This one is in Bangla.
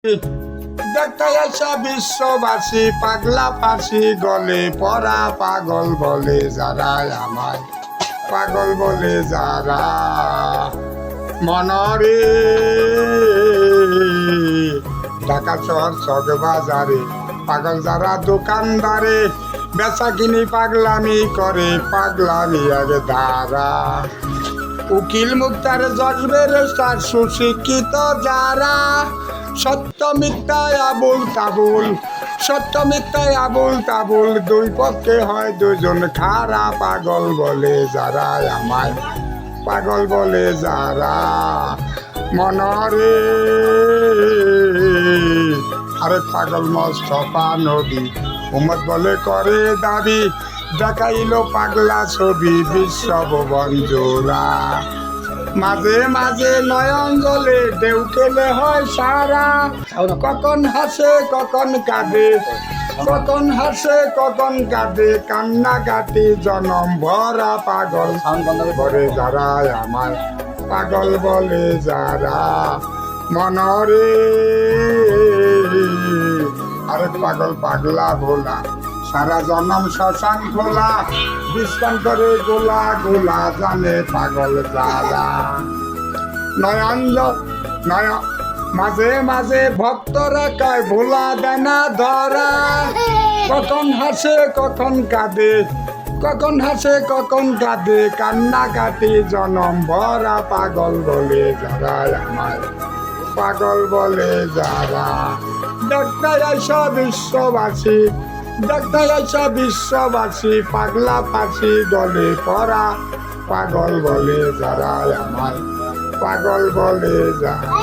দেখতে আসা বিশ্ববাসী পাগলা ফাঁসি গলে পড়া পাগল বলে যারা আমায় পাগল বলে যারা মনরে ঢাকা শহর চক বাজারে পাগল যারা দোকানদারে বেচা কিনি পাগলামি করে পাগলামি আগে ধারা উকিল মুক্তার জজবের তার সুশিক্ষিত যারা সত্য মিথ্যায় আবুল তাবুল সত্য মিথ্যায় আবুল তাবুল দুই পক্ষে হয় দুজন খারা পাগল বলে যারা আমায় পাগল বলে যারা মনরে আরে পাগল মোস্তফা নবী উম্মত বলে করে দাবি দেখাইল পাগলা ছবি বিশ্বভুবন জোড়া মাঝে মাঝে নয়ন জলে ঢেউ খেলে হয় সারা কখন হাসে কখন কাঁদে কখন হাসে কখন কাঁদে কান্নাকাটি জনম ভরা পাগল করে যারা আমায় পাগল বলে যারা মনরে আরে পাগল পাগলা ভোলা সারা জনম শ্মশান খোলা বিশ্রাম করে গোলা গোলা জানে পাগল যারা নয়ন মাঝে মাঝে ভক্তরা কয় ভোলা দেনা ধরা কখন হাসে কখন কাঁদে কখন হাসে কখন কাঁদে কান্নাকাটি জনম ভরা পাগল বলে যারা আমায় পাগল বলে যারা দেখতে আসা বিশ্ববাসী দেখতে আসা বিশ্ববাসী পাগলা ফাঁসি গলে পড়া পাগল বলে যারা আমায় পাগল বলে যারা